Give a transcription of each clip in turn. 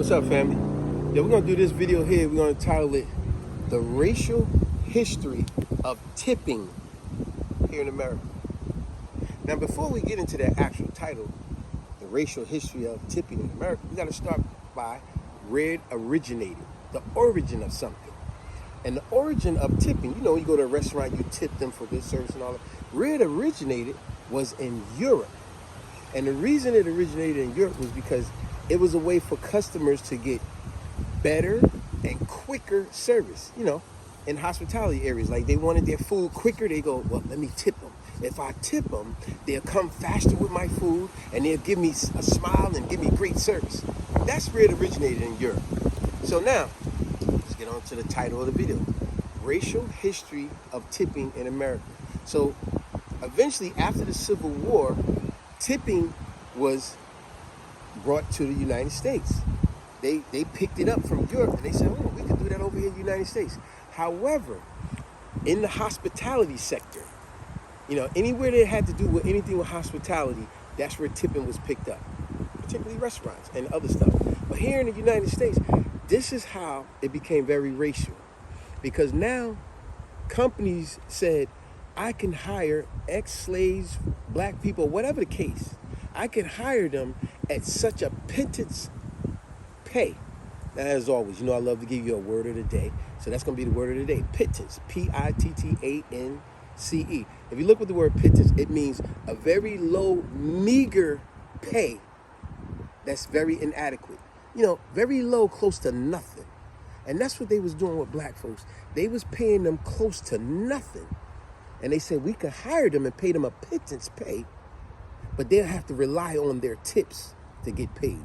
What's up, family? Yeah, we're gonna do this video here. We're gonna title it "The Racial History of Tipping Here in America." Now, before we get into that actual title, "The Racial History of Tipping in America," we gotta start by where it originated, the origin of something. And the origin of tipping, you go to a restaurant, you tip them for good service and all that. Where it originated was in Europe. And the reason it originated in Europe was because it was a way for customers to get better and quicker service, in hospitality areas. Like they wanted their food quicker, they go, well, let me tip them. If I tip them, they'll come faster with my food and they'll give me a smile and give me great service. That's where it originated in Europe. So now, let's get on to the title of the video. Racial History of Tipping in America. So eventually, after the Civil War, tipping was brought to the United States. They picked it up from Europe and they said, oh, we can do that over here in the United States. However, in the hospitality sector, anywhere that had to do with anything with hospitality, that's where tipping was picked up, particularly restaurants and other stuff. But here in the United States, this is how it became very racial, because now companies said, I can hire ex-slaves, black people, whatever the case. I can hire them at such a pittance pay. Now, as always, I love to give you a word of the day. So that's going to be the word of the day, pittance, P-I-T-T-A-N-C-E. If you look at the word pittance, it means a very low, meager pay that's very inadequate. Very low, close to nothing. And that's what they was doing with black folks. They was paying them close to nothing. And they said we could hire them and pay them a pittance pay, but they'll have to rely on their tips to get paid,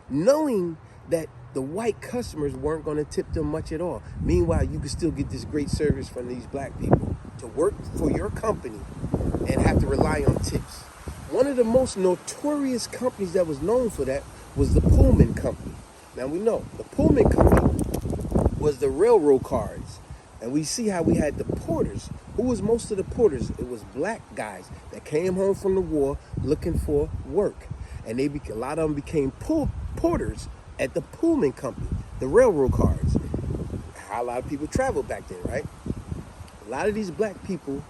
knowing that the white customers weren't going to tip them much at all. Meanwhile, you could still get this great service from these black people to work for your company and have to rely on tips. One of the most notorious companies that was known for that was the Pullman Company. Now we know the Pullman Company was the railroad cars. And we see how we had the porters. Who was most of the porters? It was black guys that came home from the war looking for work. And a lot of them became porters at the Pullman Company, the railroad cars. How a lot of people traveled back then, right? A lot of these black people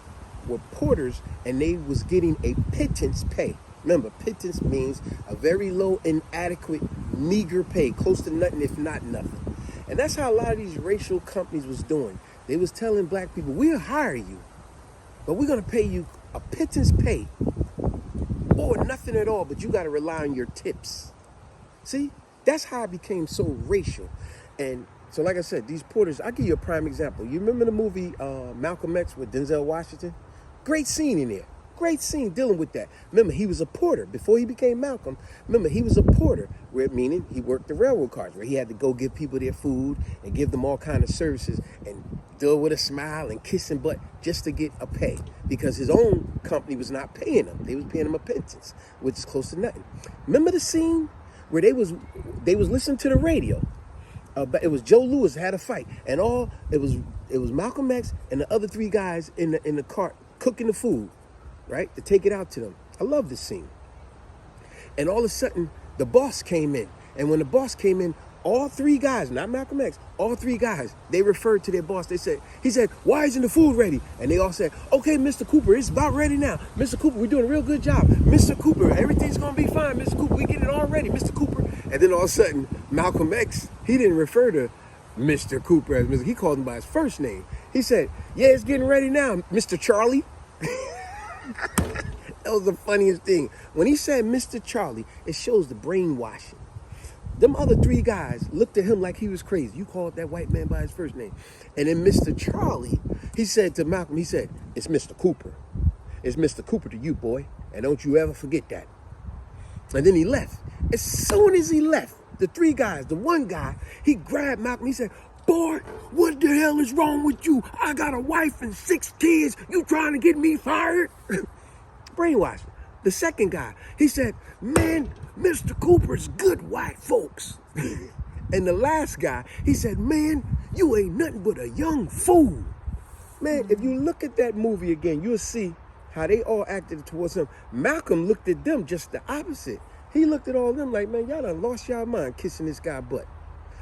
were porters and they was getting a pittance pay. Remember, pittance means a very low, inadequate, meager pay, close to nothing, if not nothing. And that's how a lot of these racial companies was doing. They was telling black people, we'll hire you, but we're going to pay you a pittance pay or nothing at all, but you got to rely on your tips. See, that's how it became so racial. And so, like I said, these porters, I'll give you a prime example. You remember the movie Malcolm X with Denzel Washington? Great scene in there. Great scene dealing with that. Remember, he was a porter before he became Malcolm. Remember, he was a porter, meaning he worked the railroad cars, where he had to go give people their food and give them all kind of services and deal with a smile and kissing butt just to get a pay, because his own company was not paying him. They was paying him a pittance, which is close to nothing. Remember the scene where they was listening to the radio? But it was Joe Louis had a fight, and it was Malcolm X and the other three guys in the cart cooking the food, right, to take it out to them. I love this scene. And all of a sudden, the boss came in. And when the boss came in, all three guys, not Malcolm X, all three guys, they referred to their boss. He said, why isn't the food ready? And they all said, okay, Mr. Cooper, it's about ready now. Mr. Cooper, we're doing a real good job. Mr. Cooper, everything's going to be fine. Mr. Cooper, we get it all ready, Mr. Cooper. And then all of a sudden, Malcolm X, he didn't refer to Mr. Cooper as Mr. He called him by his first name. He said, yeah, it's getting ready now, Mr. Charlie. That was the funniest thing. When he said Mr. Charlie, it shows the brainwashing. Them other three guys looked at him like he was crazy. You called that white man by his first name. And then Mr. Charlie, he said to Malcolm, he said, it's Mr. Cooper. It's Mr. Cooper to you, boy. And don't you ever forget that. And then he left. As soon as he left, the three guys, the one guy, he grabbed Malcolm. He said, boy, what the hell is wrong with you? I got a wife and 6 kids. You trying to get me fired? Brainwashing. The second guy, he said, man, Mr. Cooper's good white folks. And the last guy, he said, man, you ain't nothing but a young fool. Man, if you look at that movie again, you'll see how they all acted towards him. Malcolm looked at them just the opposite. He looked at all of them like, man, y'all done lost y'all mind kissing this guy butt.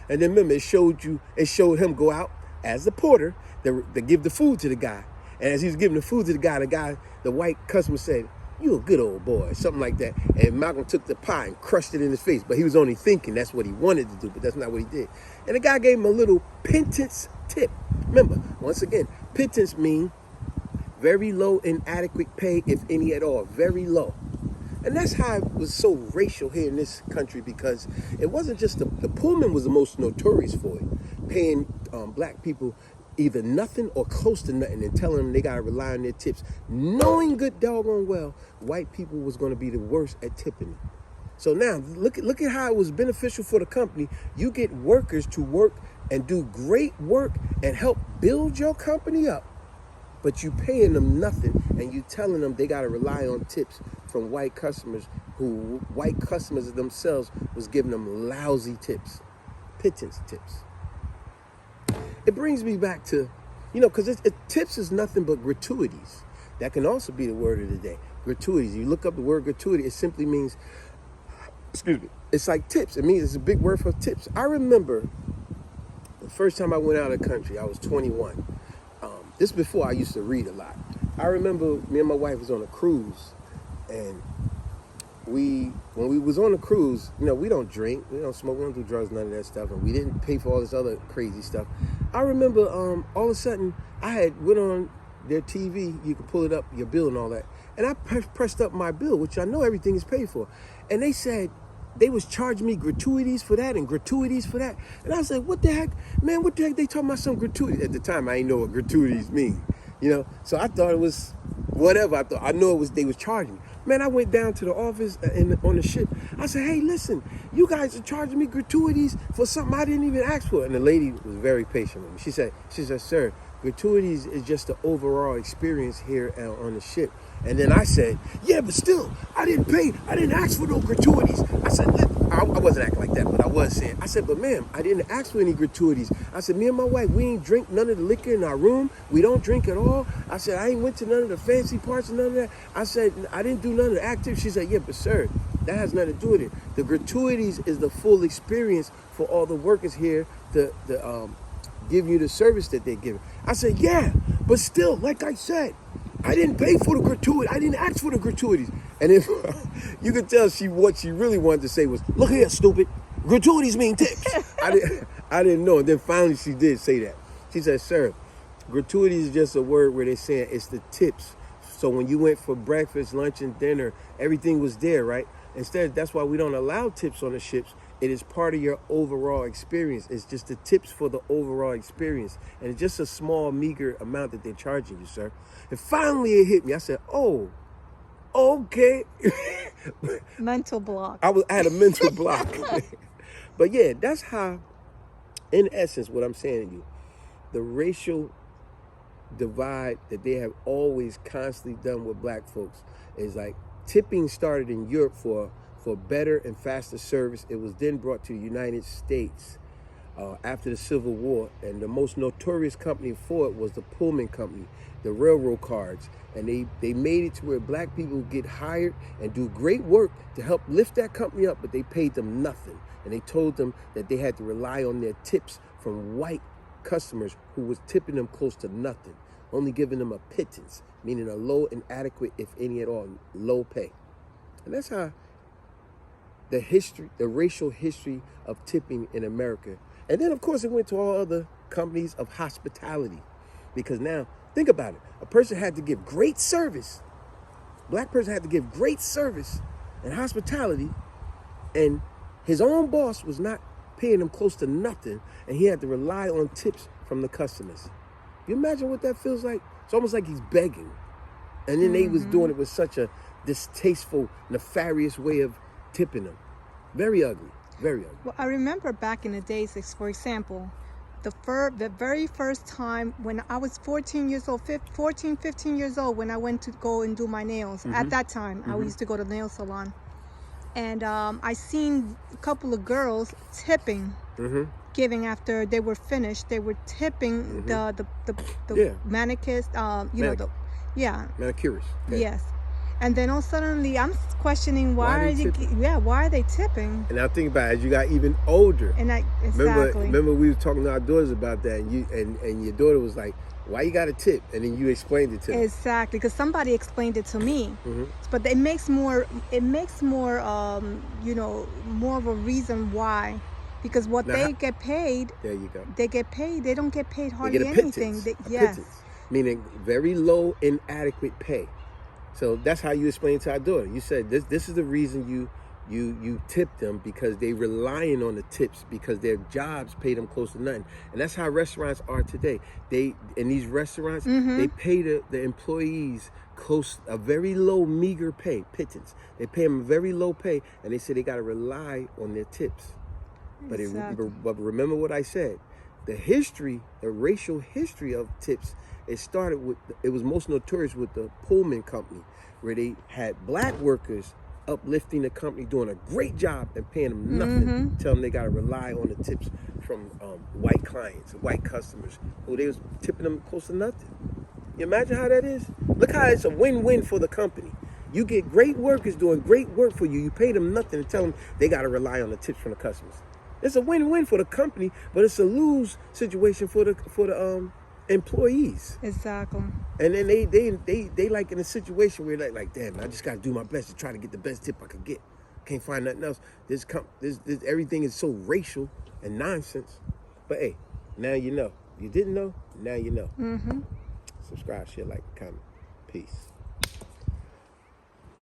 And then remember, it showed him go out as the porter to give the food to the guy. And as he was giving the food to the white customer said, "You a good old boy," something like that. And Malcolm took the pie and crushed it in his face. But he was only thinking that's what he wanted to do, but that's not what he did. And the guy gave him a little pittance tip. Remember, once again, pittance means very low, inadequate pay, if any at all, very low. And that's how it was so racial here in this country, because it wasn't just the Pullman was the most notorious for it, paying black people either nothing or close to nothing and telling them they got to rely on their tips, knowing good doggone well white people was going to be the worst at tipping them. So now look at how it was beneficial for the company. You get workers to work and do great work and help build your company up, but you paying them nothing and you telling them they got to rely on tips from white customers who white customers themselves was giving them lousy tips, pittance tips. It brings me back to, because tips is nothing but gratuities. That can also be the word of the day. Gratuities. You look up the word gratuity, it simply means, it's like tips. It means it's a big word for tips. I remember the first time I went out of the country, I was 21. This before I used to read a lot. I remember me and my wife was on a cruise, and when we was on the cruise, we don't drink, we don't smoke, we don't do drugs, none of that stuff, and we didn't pay for all this other crazy stuff. I remember all of a sudden I had went on their TV, you can pull it up, your bill and all that, and I pressed up my bill, which I know everything is paid for, and they said they was charging me gratuities for that and gratuities for that, and I was like, what the heck, man, what the heck they talking about some gratuities? At the time I didn't know what gratuities mean, so I thought it was whatever. I know it was they was charging me. Man, I went down to the office on the ship. I said, hey, listen, you guys are charging me gratuities for something I didn't even ask for. And the lady was very patient with me. She said, sir, gratuities is just the overall experience here on the ship. And then I said, yeah, but still, I didn't ask for no gratuities. I said, I wasn't acting like that, but I was saying. I said, but ma'am, I didn't ask for any gratuities. I said, me and my wife, we ain't drink none of the liquor in our room. We don't drink at all. I said, I ain't went to none of the fancy parts and none of that. I said, I didn't do none of the activities. She said, yeah, but sir, that has nothing to do with it. The gratuities is the full experience for all the workers here to give you the service that they're giving. I said, yeah, but still, like I said, I didn't pay for the gratuity. I didn't ask for the gratuities. And if you could tell what she really wanted to say was, look here, stupid, gratuities mean tips. I didn't know. And then finally she did say that. She said, sir, gratuities is just a word where they're saying it's the tips. So when you went for breakfast, lunch, and dinner, everything was there, right? Instead, that's why we don't allow tips on the ships. It is part of your overall experience. It's just the tips for the overall experience. And it's just a small, meager amount that they're charging you, sir. And finally it hit me. I said, oh, okay. Mental block. I had a mental block. But yeah, that's how, in essence, what I'm saying to you, the racial divide that they have always constantly done with black folks is like tipping started in Europe for better and faster service. It was then brought to the United States after the Civil War, and the most notorious company for it was the Pullman Company, the railroad cards, and they made it to where black people get hired and do great work to help lift that company up, but they paid them nothing, and they told them that they had to rely on their tips from white customers who was tipping them close to nothing, only giving them a pittance, meaning a low, inadequate, if any at all, low pay. And that's how the racial history of tipping in America. And then, of course, it went to all other companies of hospitality. Because now, think about it. A person had to give great service. Black person had to give great service and hospitality. And his own boss was not paying him close to nothing. And he had to rely on tips from the customers. You imagine what that feels like? It's almost like he's begging. And then they was doing it with such a distasteful, nefarious way of tipping them. Very ugly, very ugly. Well, I remember back in the days, for example, the very first time when I was 15 years old, when I went to go and do my nails. At that time, I used to go to the nail salon. And I seen a couple of girls tipping, giving after they were finished. They were tipping the manicures, manicurists. Okay. Yes. And then all suddenly I'm questioning Why why they are you, tipping? why are they tipping? And I think about it, as you got even older. And I exactly. Remember we were talking to our daughters about that, and and your daughter was like, "Why you got a tip?" And then you explained it to them. Exactly, because somebody explained it to me. Mm-hmm. But it makes more you know, more of a reason why, because what Now, they get paid, there you go. they get paid. They don't get paid They hardly get a anything. pittance. A Yes, pittance, meaning very low, inadequate pay. So that's how you explain to our daughter. You said this is the reason you tip them, because they relying on the tips because their jobs pay them close to nothing. And that's how restaurants are today. They in these restaurants, they pay the employees a very low, meager pay, pittance. They pay them a very low pay, and they say they got to rely on their tips. But exactly. but remember what I said. The racial history of tips, it was most notorious with the Pullman company, where they had black workers uplifting the company, doing a great job and paying them nothing, telling them they got to rely on the tips from white clients, white customers, who they was tipping them close to nothing. You imagine how that is? Look how it's a win-win for the company. You get great workers doing great work for you. You pay them nothing and tell them they got to rely on the tips from the customers. It's a win-win for the company, but it's a lose situation for the employees. Exactly. And then they like in a situation where like damn, I just got to do my best to try to get the best tip I could get. Can't find nothing else. This everything is so racial and nonsense. But hey, now you know. You didn't know, now you know. Subscribe, share, like, comment. Peace.